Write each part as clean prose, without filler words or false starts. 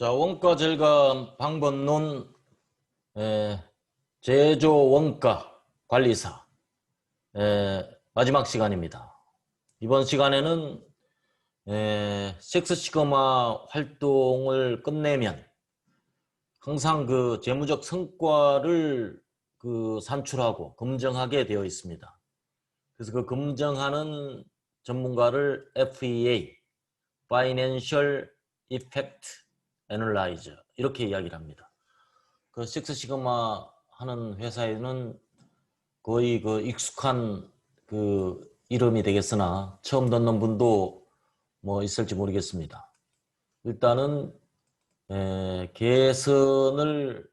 자, 원가 절감 방법론 제조 원가 관리사 마지막 시간입니다. 이번 시간에는 식스 시그마 활동을 끝내면 항상 그 재무적 성과를 산출하고 검증하게 되어 있습니다. 그래서 그 검증하는 전문가를 FEA, Financial Effect Analyzer 이렇게 이야기를 합니다. 그 식스 시그마 하는 회사에는 거의 그 익숙한 그 이름이 되겠으나 처음 듣는 분도 뭐 있을지 모르겠습니다. 일단은 개선을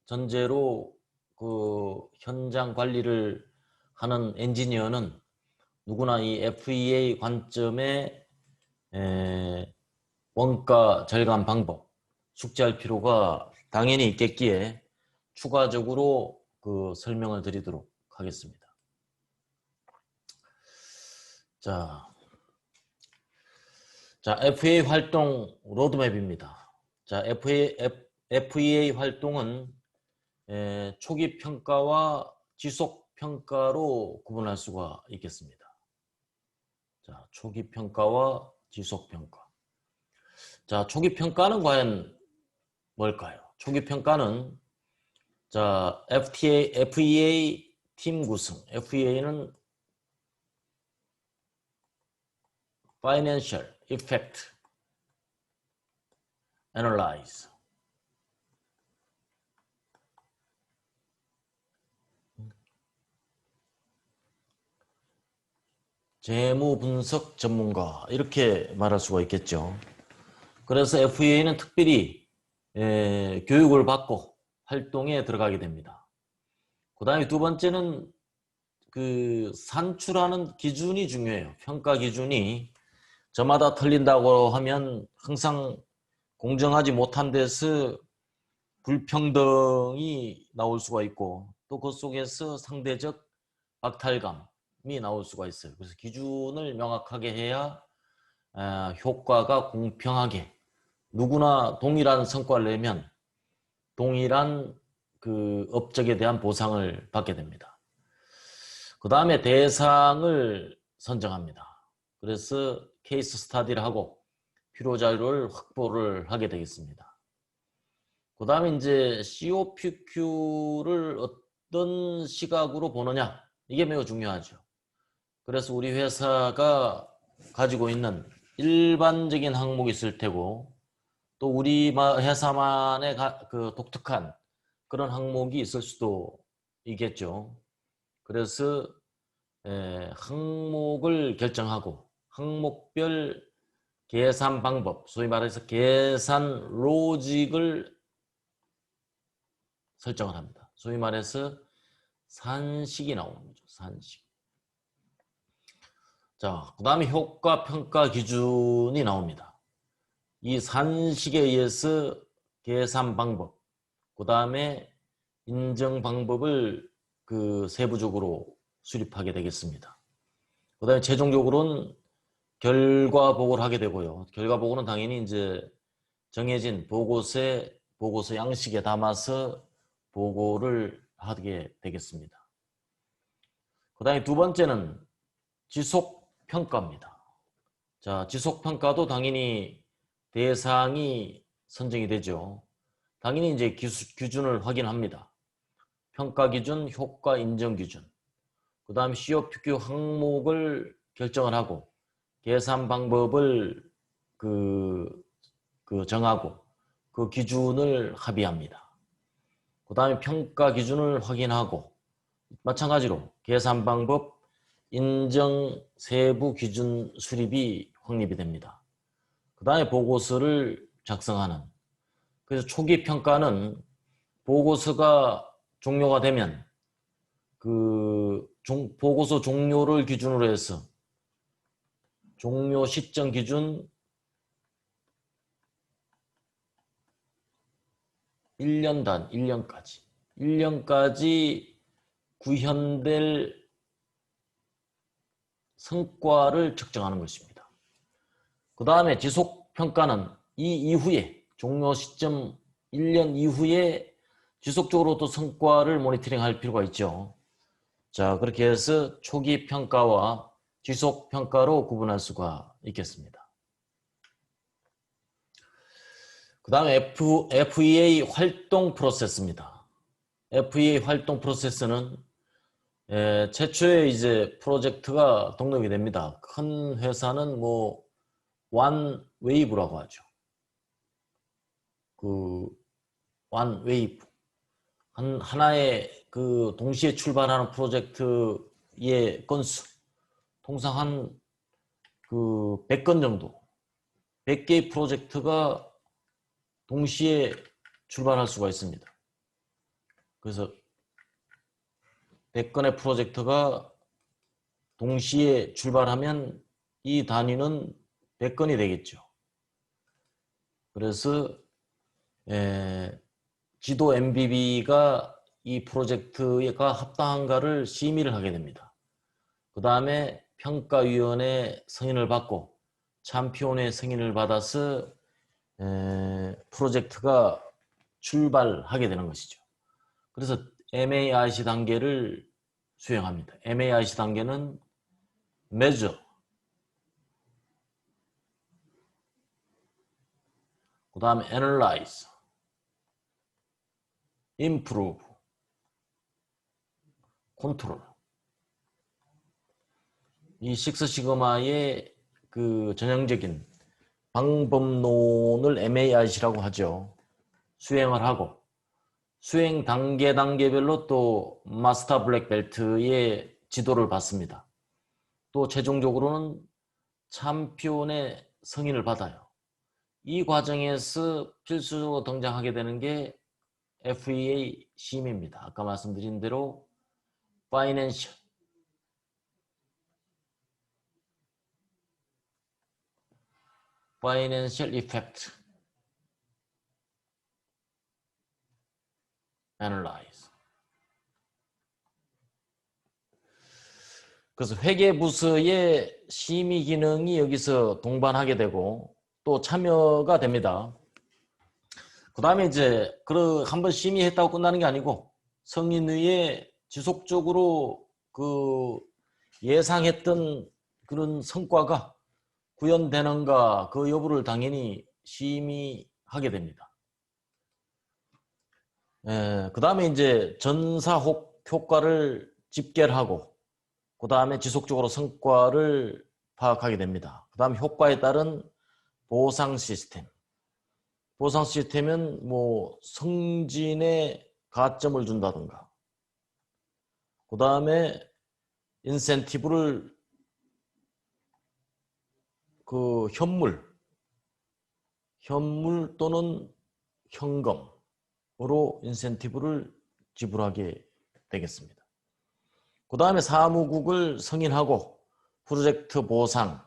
전제로 그 현장 관리를 하는 엔지니어는 누구나 이 FEA 관점의 원가 절감 방법 숙지할 필요가 당연히 있겠기에 추가적으로 그 설명을 드리도록 하겠습니다. 자, FEA 활동 로드맵입니다. 자, FEA 활동은 초기 평가와 지속 평가로 구분할 수가 있겠습니다. 자, 초기 평가와 지속 평가. 자, 초기 평가는 과연 뭘까요? 초기 평가는 자, FEA 팀 구성. FEA는 Financial Effect Analyze. 재무 분석 전문가 이렇게 말할 수가 있겠죠. 그래서 FEA는 특별히 교육을 받고 활동에 들어가게 됩니다. 그 다음에 두 번째는 그 산출하는 기준이 중요해요. 평가 기준이 저마다 틀린다고 하면 항상 공정하지 못한 데서 불평등이 나올 수가 있고 또 그 속에서 상대적 박탈감이 나올 수가 있어요. 그래서 기준을 명확하게 해야 효과가 공평하게 누구나 동일한 성과를 내면 동일한 그 업적에 대한 보상을 받게 됩니다. 그 다음에 대상을 선정합니다. 그래서 케이스 스터디를 하고 필요 자료를 확보를 하게 되겠습니다. 그 다음에 이제 COPQ를 어떤 시각으로 보느냐 이게 매우 중요하죠. 그래서 우리 회사가 가지고 있는 일반적인 항목이 있을 테고 또 우리 회사만의 그 독특한 그런 항목이 있을 수도 있겠죠. 그래서 항목을 결정하고 항목별 계산 방법, 소위 말해서 계산 로직을 설정을 합니다. 소위 말해서 산식이 나오는 거죠. 산식. 자, 그 다음에 효과 평가 기준이 나옵니다. 이 산식에 의해서 계산 방법, 그 다음에 인정 방법을 그 세부적으로 수립하게 되겠습니다. 그 다음에 최종적으로는 결과 보고를 하게 되고요. 결과 보고는 당연히 이제 정해진 보고서 양식에 담아서 보고를 하게 되겠습니다. 그 다음에 두 번째는 지속평가입니다. 자, 지속평가도 당연히 대상이 선정이 되죠. 당연히 이제 기준을 확인합니다. 평가 기준, 효과 인정 기준. 그 다음 COPQ 항목을 결정을 하고 계산 방법을 정하고 그 기준을 합의합니다. 그 다음에 평가 기준을 확인하고 마찬가지로 계산 방법, 인정 세부 기준 수립이 확립이 됩니다. 그 다음에 보고서를 작성하는. 그래서 초기 평가는 보고서가 종료가 되면 보고서 종료를 기준으로 해서 종료 시점 기준 1년단, 1년까지 구현될 성과를 측정하는 것입니다. 그 다음에 지속평가는 이 이후에 종료 시점 1년 이후에 지속적으로 또 성과를 모니터링할 필요가 있죠. 자, 그렇게 해서 초기 평가와 지속 평가로 구분할 수가 있겠습니다. 그 다음에 FEA 활동 프로세스입니다. FEA 활동 프로세스는 최초에 이제 프로젝트가 등록이 됩니다. 큰 회사는 뭐 원 웨이브라고 하죠. 그 원 웨이브 하나의 그 동시에 출발하는 프로젝트의 건수 통상 한 그 100건 정도 100개의 프로젝트가 동시에 출발할 수가 있습니다. 그래서 100건의 프로젝트가 동시에 출발하면 이 단위는 100건이 되겠죠. 그래서 지도 MBB가 이 프로젝트가 합당한가를 심의를 하게 됩니다. 그 다음에 평가위원회 승인을 받고 챔피온의 승인을 받아서 프로젝트가 출발하게 되는 것이죠. 그래서 MAIC 단계를 수행합니다. MAIC 단계는 measure, 그 다음에 analyze, improve, control. 이 식스 시그마의 그 전형적인 방법론을 MAIC라고 하죠. 수행을 하고 수행 단계별로 또 마스터 블랙 벨트의 지도를 받습니다. 또 최종적으로는 챔피온의 승인을 받아요. 이 과정에서 필수적으로 등장하게 되는 게 FEA 심의입니다. 아까 말씀드린 대로 Financial Effect Analyze. 그래서 회계부서의 심의 기능이 여기서 동반하게 되고 또 참여가 됩니다. 그 다음에 이제 한번 심의했다고 끝나는 게 아니고 성인의에 지속적으로 그 예상했던 그런 성과가 구현되는가 그 여부를 당연히 심의하게 됩니다. 그 다음에 이제 전사 효과를 집계하고 그 다음에 지속적으로 성과를 파악하게 됩니다. 그 다음 효과에 따른 보상 시스템. 보상 시스템은 뭐 승진에 가점을 준다든가 그 다음에 인센티브를 그 현물 또는 현금으로 인센티브를 지불하게 되겠습니다. 그 다음에 사무국을 승인하고 프로젝트 보상,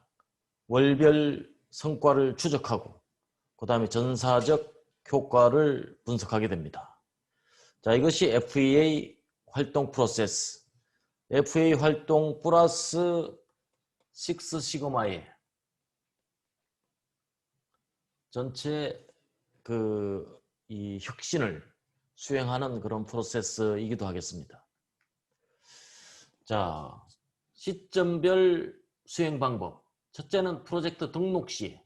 월별 성과를 추적하고 그 다음에 전사적 효과를 분석하게 됩니다. 자, 이것이 FEA 활동 프로세스. FEA 활동 플러스 식스 시그마의 전체 이 혁신을 수행하는 그런 프로세스이기도 하겠습니다. 자, 시점별 수행 방법. 첫째는 프로젝트 등록 시에.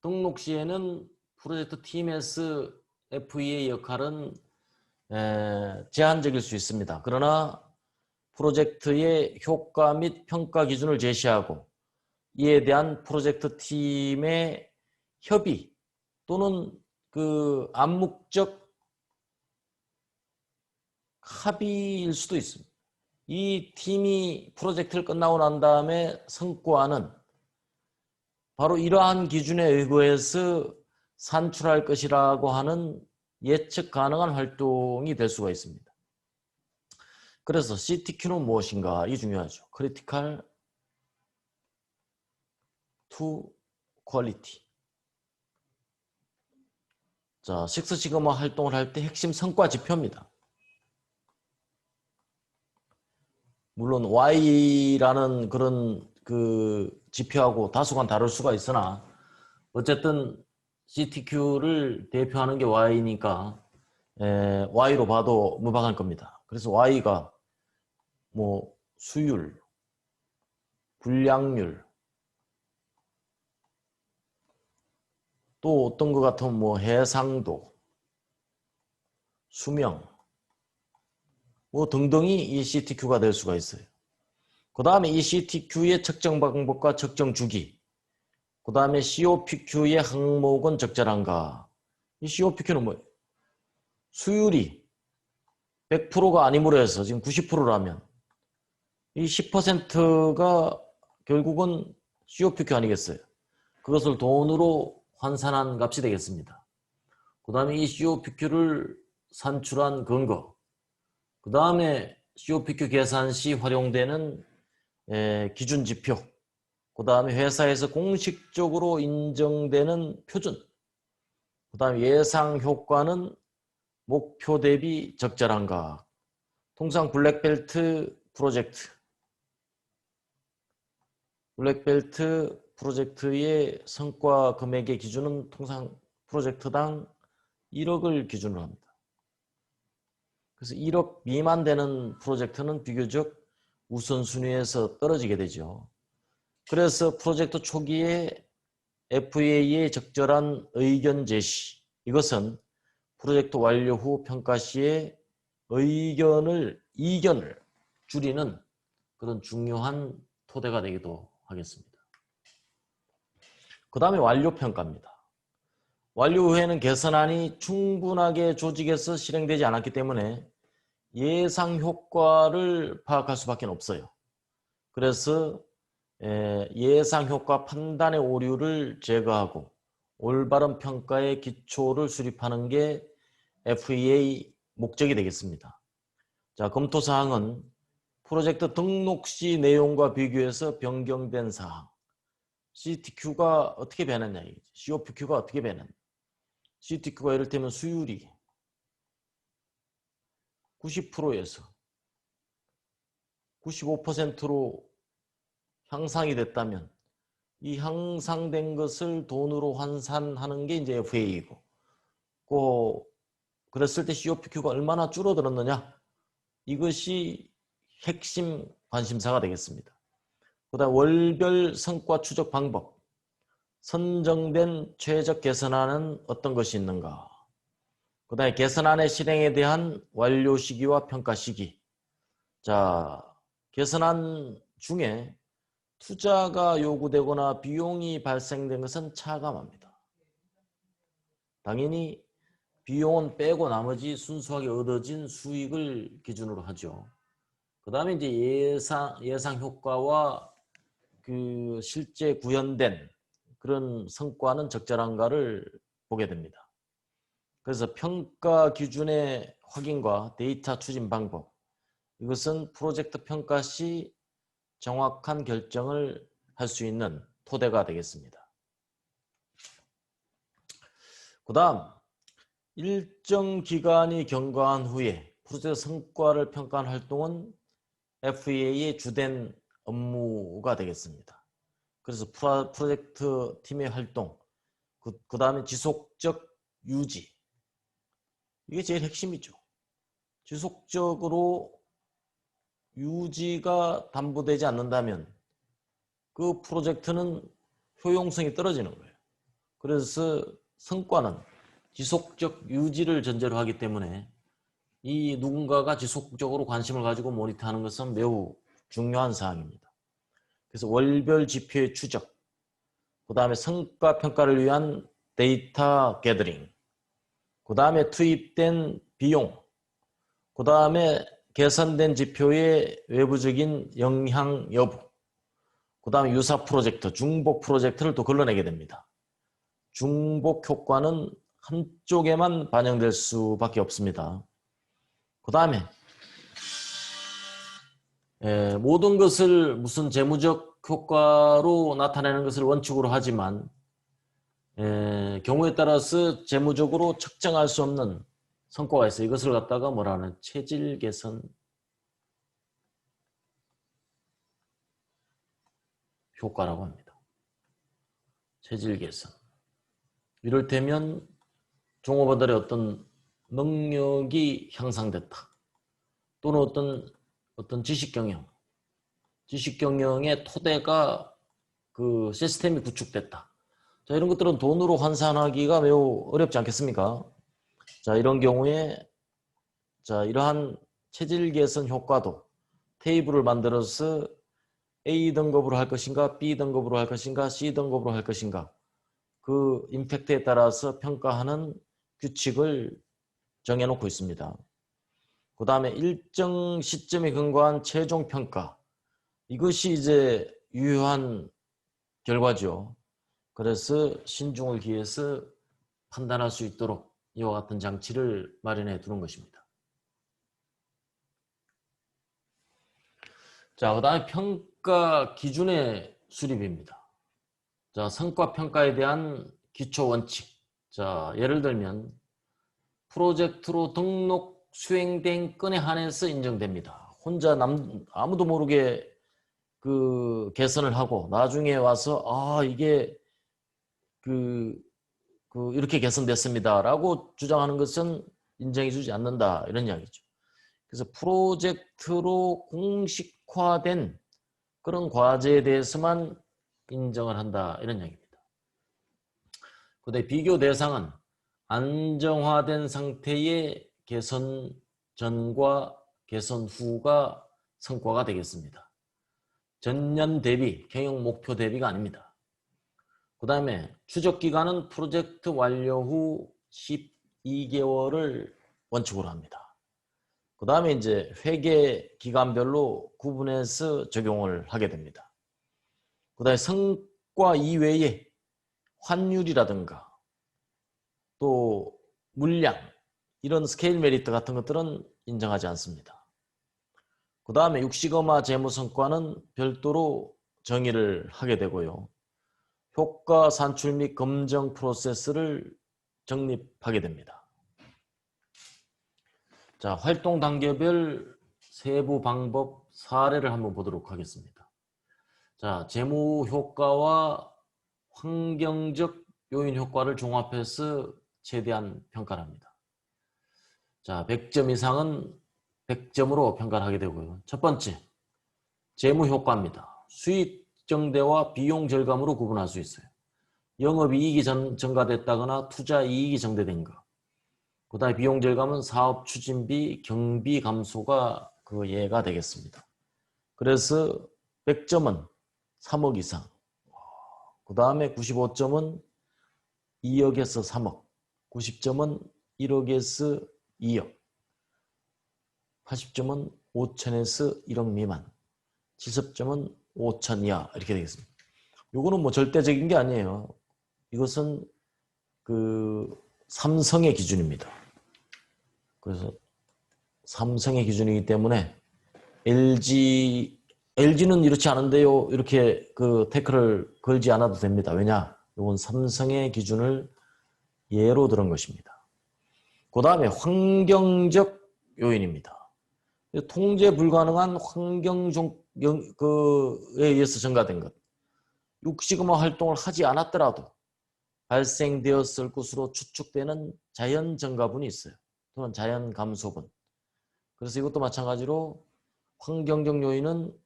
등록 시에는 프로젝트 팀에서 FEA 역할은 제한적일 수 있습니다. 그러나 프로젝트의 효과 및 평가 기준을 제시하고 이에 대한 프로젝트 팀의 협의 또는 그 암묵적 합의일 수도 있습니다. 이 팀이 프로젝트를 끝나고 난 다음에 성과는 바로 이러한 기준에 의거해서 산출할 것이라고 하는 예측 가능한 활동이 될 수가 있습니다. 그래서 CTQ는 무엇인가? 이 중요하죠. Critical to Quality. 자, 식스 시그마 활동을 할 때 핵심 성과 지표입니다. 물론 Y라는 그런 그 지표하고 다소간 다를 수가 있으나 어쨌든 CTQ를 대표하는 게 Y니까 Y로 봐도 무방할 겁니다. 그래서 Y가 뭐 수율, 불량률, 또 어떤 것 같으면 뭐 해상도, 수명, 뭐 등등이 이 CTQ가 될 수가 있어요. 그 다음에 이 CTQ의 측정 방법과 측정 주기, 그 다음에 COPQ의 항목은 적절한가. 이 COPQ는 뭐예요? 수율이 100%가 아니므로 해서 지금 90%라면 이 10%가 결국은 COPQ 아니겠어요? 그것을 돈으로 환산한 값이 되겠습니다. 그 다음에 이 COPQ를 산출한 근거, 그 다음에 COPQ 계산 시 활용되는 기준 지표, 그 다음에 회사에서 공식적으로 인정되는 표준, 그 다음에 예상 효과는 목표 대비 적절한가. 통상 블랙벨트 프로젝트의 성과 금액의 기준은 통상 프로젝트당 1억을 기준으로 합니다. 그래서 1억 미만 되는 프로젝트는 비교적 우선순위에서 떨어지게 되죠. 그래서 프로젝트 초기에 FA의 적절한 의견 제시, 이것은 프로젝트 완료 후 평가 시에 이견을 줄이는 그런 중요한 토대가 되기도 하겠습니다. 그 다음에 완료평가입니다. 완료 후에는 개선안이 충분하게 조직에서 실행되지 않았기 때문에 예상 효과를 파악할 수밖에 없어요. 그래서 예상 효과 판단의 오류를 제거하고 올바른 평가의 기초를 수립하는 게 FEA 목적이 되겠습니다. 자, 검토 사항은 프로젝트 등록 시 내용과 비교해서 변경된 사항, CTQ가 어떻게 변했냐, COPQ가 어떻게 변했냐. CTQ가 이를테면 수율이 90%에서 95%로 향상이 됐다면 이 향상된 것을 돈으로 환산하는 게 이제 FA이고, 그랬을 때 COPQ가 얼마나 줄어들었느냐, 이것이 핵심 관심사가 되겠습니다. 그 다음 월별 성과 추적 방법, 선정된 최적 개선안은 어떤 것이 있는가, 그 다음에 개선안의 실행에 대한 완료 시기와 평가 시기. 자, 개선안 중에 투자가 요구되거나 비용이 발생된 것은 차감합니다. 당연히 비용은 빼고 나머지 순수하게 얻어진 수익을 기준으로 하죠. 그 다음에 이제 예상 효과와 그 실제 구현된 그런 성과는 적절한가를 보게 됩니다. 그래서 평가 기준의 확인과 데이터 추진 방법, 이것은 프로젝트 평가 시 정확한 결정을 할 수 있는 토대가 되겠습니다. 그 다음 일정 기간이 경과한 후에 프로젝트 성과를 평가한 활동은 FEA의 주된 업무가 되겠습니다. 그래서 프로젝트 팀의 활동, 그 다음에 지속적 유지, 이게 제일 핵심이죠. 지속적으로 유지가 담보되지 않는다면 그 프로젝트는 효용성이 떨어지는 거예요. 그래서 성과는 지속적 유지를 전제로 하기 때문에 이 누군가가 지속적으로 관심을 가지고 모니터하는 것은 매우 중요한 사항입니다. 그래서 월별 지표의 추적, 그 다음에 성과 평가를 위한 데이터 게더링, 그 다음에 투입된 비용, 그 다음에 개선된 지표의 외부적인 영향 여부, 그 다음에 유사 프로젝트, 중복 프로젝트를 또 걸러내게 됩니다. 중복 효과는 한쪽에만 반영될 수밖에 없습니다. 그 다음에 모든 것을 무슨 재무적 효과로 나타내는 것을 원칙으로 하지만 경우에 따라서 재무적으로 측정할 수 없는 성과가 있어요. 이것을 갖다가 뭐라는 체질 개선 효과라고 합니다. 체질 개선. 이를테면 종업원들의 어떤 능력이 향상됐다. 또는 어떤 지식 경영의 토대가 그 시스템이 구축됐다. 자, 이런 것들은 돈으로 환산하기가 매우 어렵지 않겠습니까? 자, 이런 경우에 자, 이러한 체질 개선 효과도 테이블을 만들어서 A 등급으로 할 것인가, B 등급으로 할 것인가, C 등급으로 할 것인가, 그 임팩트에 따라서 평가하는 규칙을 정해놓고 있습니다. 그 다음에 일정 시점에 근거한 최종 평가, 이것이 이제 유효한 결과죠. 그래서 신중을 기해서 판단할 수 있도록 이와 같은 장치를 마련해 두는 것입니다. 자, 그 다음에 평가 기준의 수립입니다. 자, 성과 평가에 대한 기초 원칙. 자, 예를 들면 프로젝트로 등록 수행된 건에 한해서 인정됩니다. 혼자 아무도 모르게 그 개선을 하고 나중에 와서 이게 이렇게 개선됐습니다라고 주장하는 것은 인정해주지 않는다 이런 이야기죠. 그래서 프로젝트로 공식화된 그런 과제에 대해서만 인정을 한다 이런 이야기입니다. 그다음에 비교 대상은 안정화된 상태의 개선 전과 개선 후가 성과가 되겠습니다. 전년 대비, 경영 목표 대비가 아닙니다. 그 다음에 추적 기간은 프로젝트 완료 후 12개월을 원칙으로 합니다. 그 다음에 이제 회계 기간별로 구분해서 적용을 하게 됩니다. 그 다음에 성과 이외에 환율이라든가 또 물량 이런 스케일 메리트 같은 것들은 인정하지 않습니다. 그 다음에 육식어마 재무성과는 별도로 정의를 하게 되고요. 효과 산출 및 검증 프로세스를 정립하게 됩니다. 자, 활동 단계별 세부 방법 사례를 한번 보도록 하겠습니다. 자, 재무 효과와 환경적 요인 효과를 종합해서 최대한 평가를 합니다. 자, 100점 이상은 100점으로 평가를 하게 되고요. 첫 번째, 재무 효과입니다. 수익 증대와 비용 절감으로 구분할 수 있어요. 영업이익이 증가됐다거나 투자 이익이 증대된 것. 그 다음에 비용 절감은 사업 추진비, 경비 감소가 그 예가 되겠습니다. 그래서 100점은 3억 이상. 그 다음에 95점은 2억에서 3억. 90점은 1억에서 2억. 80점은 5천에서 1억 미만. 70점은 5천 이하. 이렇게 되겠습니다. 요거는 뭐 절대적인 게 아니에요. 이것은 그 삼성의 기준입니다. 그래서 삼성의 기준이기 때문에 LG는 이렇지 않은데요. 이렇게 그 태클을 걸지 않아도 됩니다. 왜냐? 이건 삼성의 기준을 예로 들은 것입니다. 그 다음에 환경적 요인입니다. 통제 불가능한 환경에 의해서 증가된 것. 육식음화 활동을 하지 않았더라도 발생되었을 것으로 추측되는 자연 증가분이 있어요. 또는 자연 감소분. 그래서 이것도 마찬가지로 환경적 요인은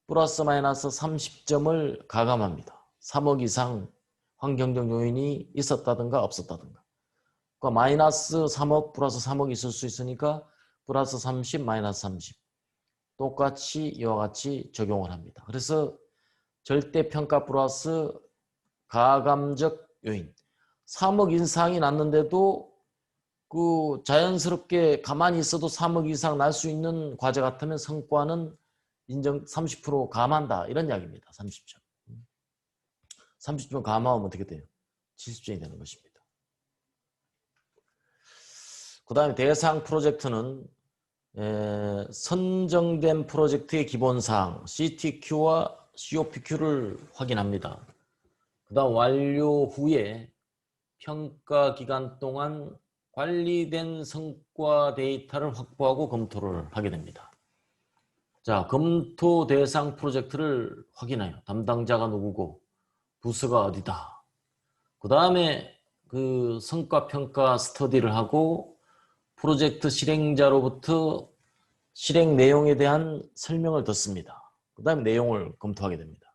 플러스 마이너스 30점을 가감합니다. 3억 이상 환경적 요인이 있었다든가 없었다든가. 그러니까 마이너스 3억 플러스 3억 있을 수 있으니까 플러스 30 마이너스 30 똑같이 이와 같이 적용을 합니다. 그래서 절대평가 플러스 가감적 요인 3억 이상이 났는데도 그 자연스럽게 가만히 있어도 3억 이상 날 수 있는 과제 같으면 성과는 인정 30% 감한다 이런 이야기입니다. 30점. 30점 감하면 어떻게 돼요? 70점이 되는 것입니다. 그 다음에 대상 프로젝트는 선정된 프로젝트의 기본사항 CTQ와 COPQ를 확인합니다. 그 다음 완료 후에 평가 기간 동안 관리된 성과 데이터를 확보하고 검토를 하게 됩니다. 자, 검토 대상 프로젝트를 확인해요. 담당자가 누구고 부서가 어디다. 그 다음에 그 성과평가 스터디를 하고 프로젝트 실행자로부터 실행 내용에 대한 설명을 듣습니다. 그 다음에 내용을 검토하게 됩니다.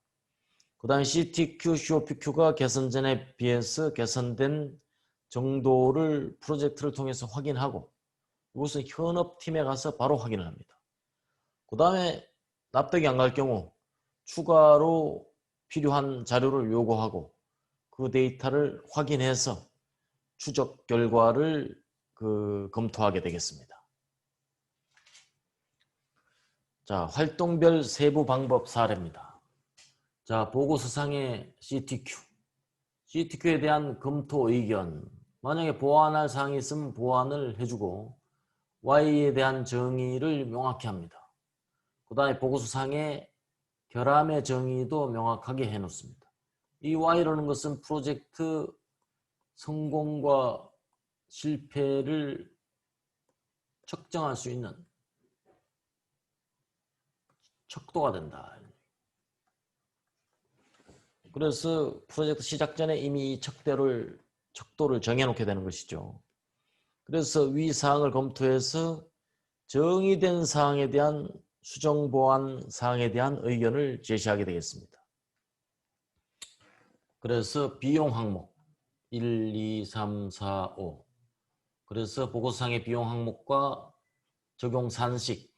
그 다음에 CTQ, COPQ가 개선 전에 비해서 개선된 정도를 프로젝트를 통해서 확인하고 이것은 현업팀에 가서 바로 확인을 합니다. 그 다음에 납득이 안 갈 경우 추가로 필요한 자료를 요구하고 그 데이터를 확인해서 추적 결과를 검토하게 되겠습니다. 자, 활동별 세부 방법 사례입니다. 자, 보고서상의 CTQ. CTQ에 대한 검토 의견. 만약에 보완할 사항이 있으면 보완을 해주고 Y에 대한 정의를 명확히 합니다. 그 다음에 보고서상의 결함의 정의도 명확하게 해놓습니다. 이 Y라는 것은 프로젝트 성공과 실패를 측정할 수 있는 척도가 된다. 그래서 프로젝트 시작 전에 이미 이 척도를 정해놓게 되는 것이죠. 그래서 위 사항을 검토해서 정의된 사항에 대한 수정 보완 사항에 대한 의견을 제시하게 되겠습니다. 그래서 비용 항목 1, 2, 3, 4, 5 그래서 보고서상의 비용 항목과 적용 산식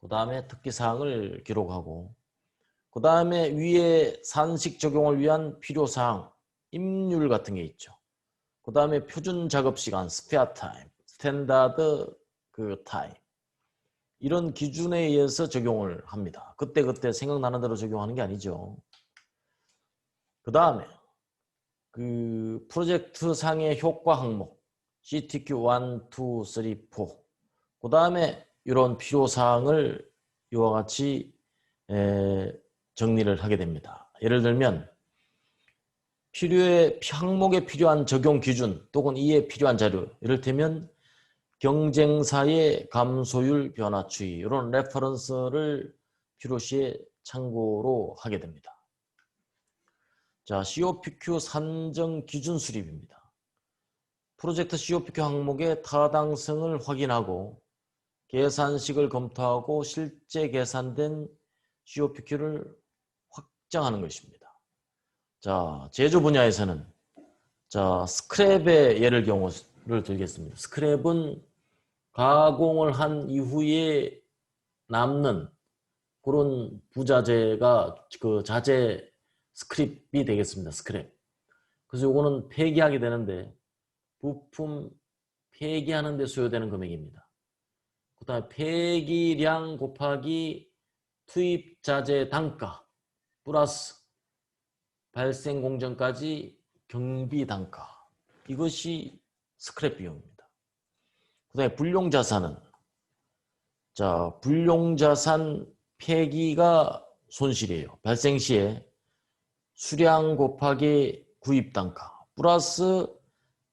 그 다음에 특기사항을 기록하고 그 다음에 위에 산식 적용을 위한 필요사항, 임률 같은 게 있죠. 그 다음에 표준 작업시간, 스페어 타임, 스탠다드 타임 이런 기준에 의해서 적용을 합니다. 그때그때 생각나는 대로 적용하는 게 아니죠. 그 다음에 프로젝트 상의 효과 항목 CTQ 1, 2, 3, 4 그 다음에 이런 필요사항을 이와 같이 정리를 하게 됩니다. 예를 들면 항목에 필요한 적용 기준 또는 이에 필요한 자료 이를테면 경쟁사의 감소율 변화 추이 이런 레퍼런스를 필요시에 참고로 하게 됩니다. 자, COPQ 산정 기준 수립입니다. 프로젝트 COPQ 항목의 타당성을 확인하고 계산식을 검토하고 실제 계산된 COPQ를 확정하는 것입니다. 자, 제조 분야에서는 자, 스크랩의 예를 들겠습니다. 스크랩은 가공을 한 이후에 남는 그런 부자재가 자재 스크랩이 되겠습니다. 스크랩. 그래서 이거는 폐기하게 되는데 부품 폐기하는 데 소요되는 금액입니다. 그 다음에 폐기량 곱하기 투입 자재 단가 플러스 발생 공정까지 경비 단가 이것이 스크랩 비용입니다. 그 다음에 불용자산은 자, 불용자산 폐기가 손실이에요. 발생 시에 수량 곱하기 구입 단가 플러스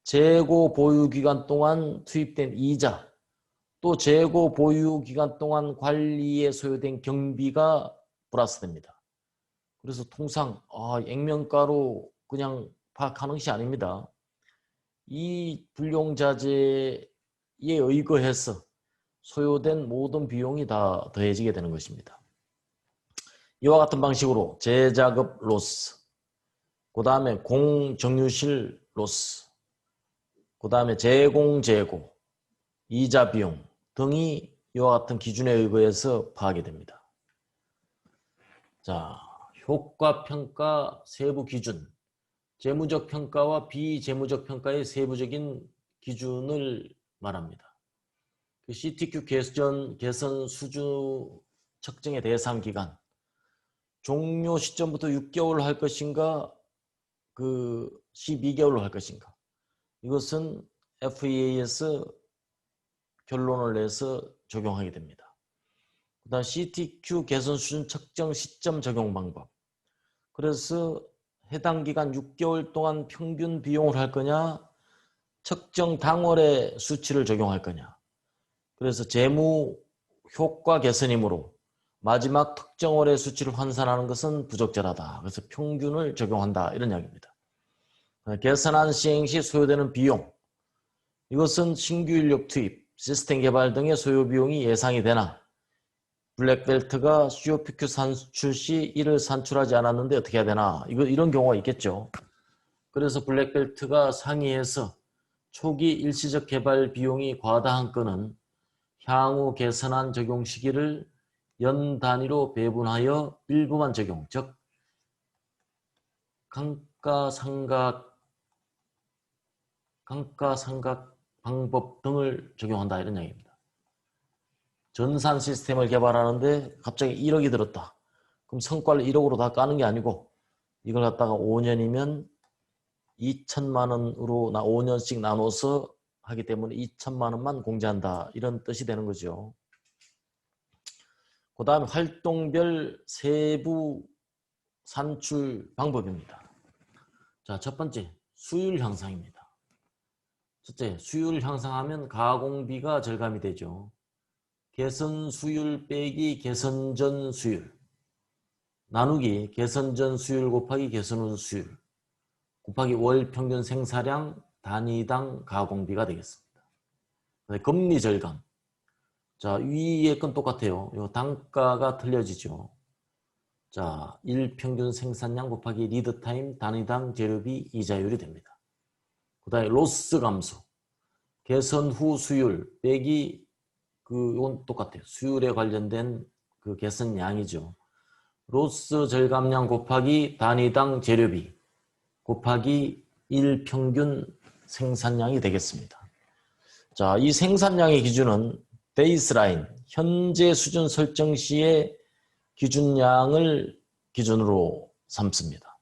재고 보유 기간 동안 투입된 이자 또 재고 보유 기간 동안 관리에 소요된 경비가 플러스됩니다. 그래서 통상 액면가로 그냥 파악하는 것이 아닙니다. 이 불용자재에 의거해서 소요된 모든 비용이 다 더해지게 되는 것입니다. 이와 같은 방식으로 재작업 로스, 그 다음에 공정유실 로스, 그 다음에 재고, 이자 비용 등이 이와 같은 기준에 의거해서 파악이 됩니다. 자, 효과평가 세부 기준, 재무적 평가와 비재무적 평가의 세부적인 기준을 말합니다. CTQ 개선 수준 측정의 대상 기간, 종료 시점부터 6개월로 할 것인가, 12개월로 할 것인가. 이것은 FEA에서 결론을 내서 적용하게 됩니다. 그 다음 CTQ 개선 수준 측정 시점 적용 방법. 그래서 해당 기간 6개월 동안 평균 비용을 할 거냐, 측정 당월의 수치를 적용할 거냐. 그래서 재무 효과 개선이므로 마지막 특정월의 수치를 환산하는 것은 부적절하다. 그래서 평균을 적용한다. 이런 이야기입니다. 개선안 시행 시 소요되는 비용. 이것은 신규 인력 투입, 시스템 개발 등의 소요 비용이 예상이 되나 블랙벨트가 COPQ 산출 시 이를 산출하지 않았는데 어떻게 해야 되나 이런 경우가 있겠죠. 그래서 블랙벨트가 상의해서 초기 일시적 개발 비용이 과다한 건은 향후 개선안 적용 시기를 연 단위로 배분하여 일부만 적용, 즉 감가상각 방법 등을 적용한다 이런 이야기입니다. 전산 시스템을 개발하는데 갑자기 1억이 들었다. 그럼 성과를 1억으로 다 까는 게 아니고 이걸 갖다가 5년이면 2천만 원으로 5년씩 나눠서 하기 때문에 2천만 원만 공제한다. 이런 뜻이 되는 거죠. 그 다음에 활동별 세부 산출 방법입니다. 자, 첫 번째 수율 향상입니다. 첫째, 수율 향상하면 가공비가 절감이 되죠. 개선 수율 빼기 개선 전 수율 나누기 개선 전 수율 곱하기 개선 후 수율 곱하기 월 평균 생산량 단위당 가공비가 되겠습니다. 금리 절감. 자, 위의 건 똑같아요. 요 단가가 틀려지죠. 자, 일평균 생산량 곱하기 리드타임 단위당 재료비 이자율이 됩니다. 그 다음에 로스 감소. 개선 후 수율 빼기 이건 똑같아요. 수율에 관련된 그 개선량이죠. 로스 절감량 곱하기 단위당 재료비 곱하기 일평균 생산량이 되겠습니다. 자, 이 생산량의 기준은 베이스라인, 현재 수준 설정 시의 기준량을 기준으로 삼습니다.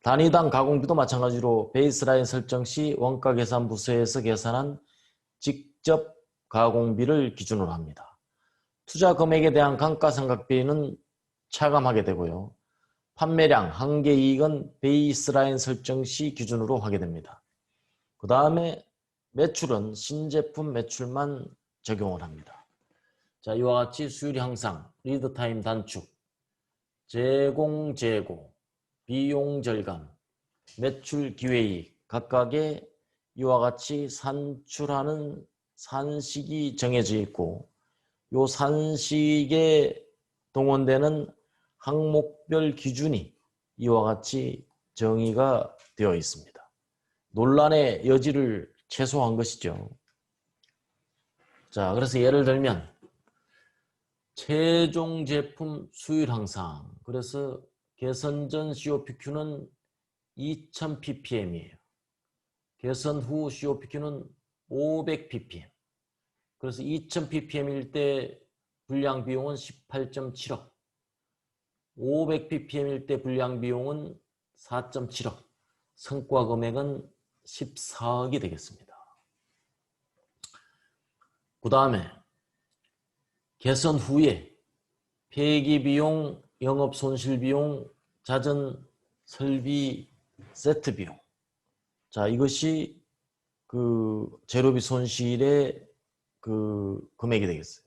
단위당 가공비도 마찬가지로 베이스라인 설정 시 원가계산부서에서 계산한 직접 가공비를 기준으로 합니다. 투자 금액에 대한 감가상각비는 차감하게 되고요. 판매량, 한계이익은 베이스라인 설정 시 기준으로 하게 됩니다. 그 다음에 매출은 신제품 매출만 적용을 합니다. 자, 이와 같이 수율 향상, 리드타임 단축, 제공 재고, 비용 절감, 매출 기회이익 각각의 이와 같이 산출하는 산식이 정해져 있고 이 산식에 동원되는 항목별 기준이 이와 같이 정의가 되어 있습니다. 논란의 여지를 최소화한 것이죠. 자, 그래서 예를 들면 최종 제품 수율 향상. 그래서 개선 전 COPQ는 2000ppm이에요. 개선 후 COPQ는 500ppm. 그래서 2000ppm일 때 불량 비용은 18.7억. 500ppm일 때 불량 비용은 4.7억. 성과 금액은 14억이 되겠습니다. 그 다음에 개선 후에 폐기 비용, 영업 손실 비용, 자전 설비 세트 비용. 자, 이것이 그 재료비 손실의 그 금액이 되겠어요.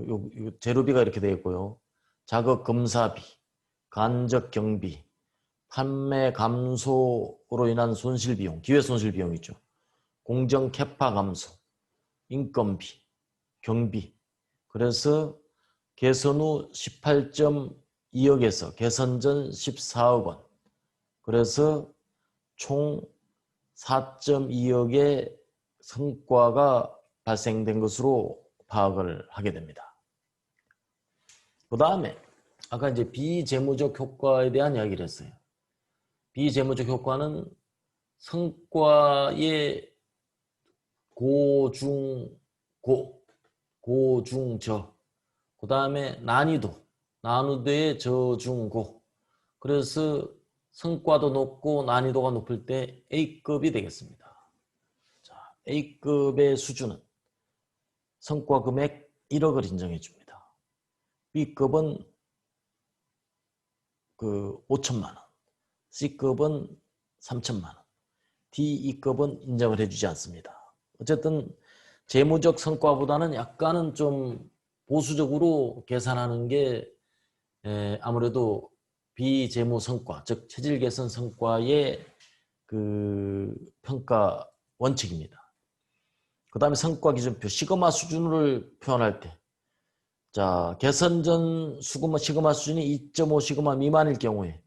요 재료비가 이렇게 되어 있고요. 작업 검사비, 간접 경비, 판매 감소로 인한 손실 비용, 기회 손실 비용이죠. 공정 캐파 감소, 인건비, 경비. 그래서 개선 후 18.2억에서 개선 전 14억 원. 그래서 총 4.2억의 성과가 발생된 것으로 파악을 하게 됩니다. 그 다음에 아까 이제 비재무적 효과에 대한 이야기를 했어요. 비재무적 효과는 성과의 고중저, 그 다음에 난이도의 저중고. 그래서 성과도 높고 난이도가 높을 때 A급이 되겠습니다. 자, A급의 수준은 성과 금액 1억을 인정해 줍니다. B급은 5천만 원, C급은 3천만 원, D, E급은 인정을 해주지 않습니다. 어쨌든 재무적 성과보다는 약간은 좀 보수적으로 계산하는 게 아무래도 비재무 성과, 즉 체질 개선 성과에 그 평가 원칙입니다. 그 다음에 성과 기준표, 시그마 수준을 표현할 때, 자, 개선 전 시그마 수준이 2.5 시그마 미만일 경우에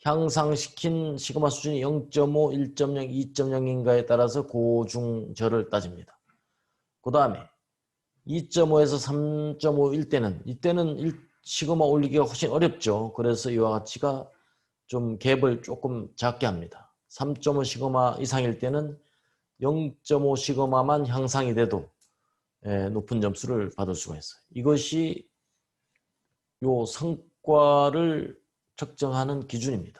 향상시킨 시그마 수준이 0.5, 1.0, 2.0인가에 따라서 고중저를 따집니다. 그 다음에 2.5에서 3.5일 때는 이때는 시그마 올리기가 훨씬 어렵죠. 그래서 이와 같이가 좀 갭을 조금 작게 합니다. 3.5 시그마 이상일 때는 0.5 시그마만 향상이 돼도 높은 점수를 받을 수가 있어요. 이것이 요 성과를 측정하는 기준입니다.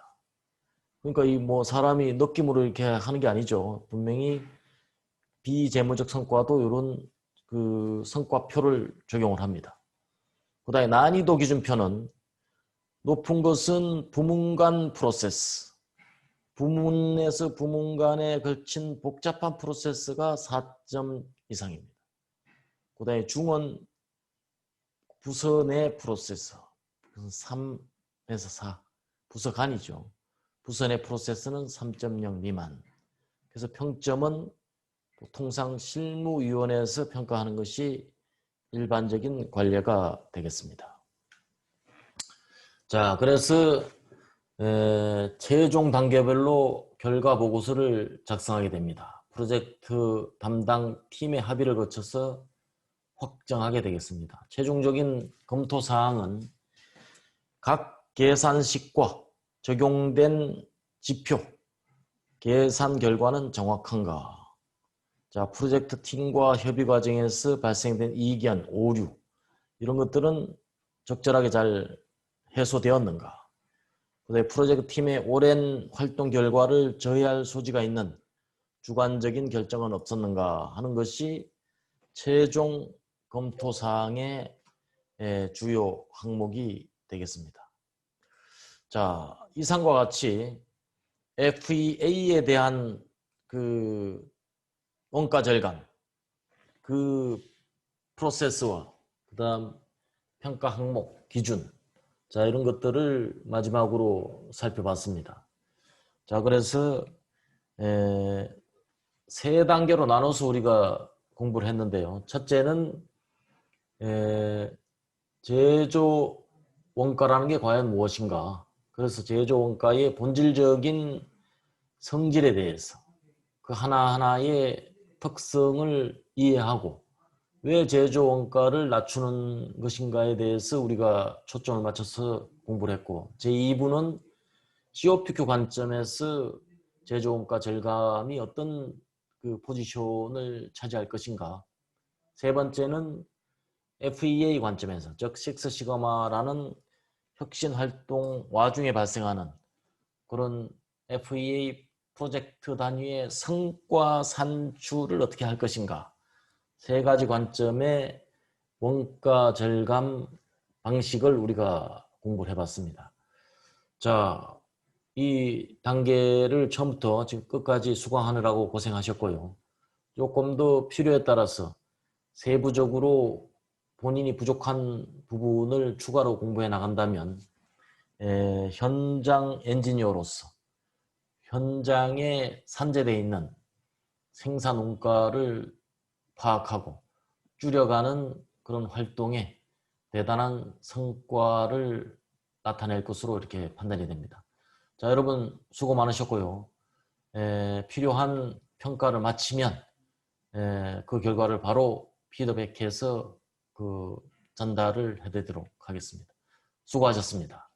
그러니까 이 뭐 사람이 느낌으로 이렇게 하는 게 아니죠. 분명히 비재무적 성과도 이런 그 성과표를 적용을 합니다. 그 다음에 난이도 기준표는 높은 것은 부문 간 프로세스, 부문에서 부문 간에 걸친 복잡한 프로세스가 4점 이상입니다. 그 다음에 중원 부서 내 프로세스, 3에서 4, 부서 간이죠. 부서 내 프로세스는 3.0 미만. 그래서 평점은 통상 실무위원회에서 평가하는 것이 일반적인 관례가 되겠습니다. 자, 그래서 최종 단계별로 결과 보고서를 작성하게 됩니다. 프로젝트 담당 팀의 합의를 거쳐서 확정하게 되겠습니다. 최종적인 검토 사항은 각 계산식과 적용된 지표, 계산 결과는 정확한가? 자, 프로젝트 팀과 협의 과정에서 발생된 이견, 오류 이런 것들은 적절하게 잘 해소되었는가? 그다음에 프로젝트 팀의 오랜 활동 결과를 저해할 소지가 있는 주관적인 결정은 없었는가 하는 것이 최종 검토 사항의 주요 항목이 되겠습니다. 자, 이상과 같이 FEA에 대한 그 원가 절감, 그 프로세스와 그다음 평가 항목, 기준, 자 이런 것들을 마지막으로 살펴봤습니다. 자, 그래서 세 단계로 나눠서 우리가 공부를 했는데요. 첫째는 제조 원가라는 게 과연 무엇인가? 그래서 제조 원가의 본질적인 성질에 대해서 그 하나하나의 특성을 이해하고 왜 제조 원가를 낮추는 것인가에 대해서 우리가 초점을 맞춰서 공부를 했고, 제2부는 COPQ 관점에서 제조 원가 절감이 어떤 그 포지션을 차지할 것인가. 세 번째는 FEA 관점에서, 즉 식스 시그마라는 혁신 활동 와중에 발생하는 그런 FEA 프로젝트 단위의 성과 산출을 어떻게 할 것인가. 세 가지 관점의 원가 절감 방식을 우리가 공부를 해봤습니다. 자, 이 단계를 처음부터 지금 끝까지 수강하느라고 고생하셨고요. 조금 더 필요에 따라서 세부적으로 본인이 부족한 부분을 추가로 공부해 나간다면 현장 엔지니어로서 현장에 산재되어 있는 생산 원가를 파악하고 줄여가는 그런 활동에 대단한 성과를 나타낼 것으로 이렇게 판단이 됩니다. 자, 여러분 수고 많으셨고요. 필요한 평가를 마치면 그 결과를 바로 피드백해서 그 전달을 해드리도록 하겠습니다. 수고하셨습니다.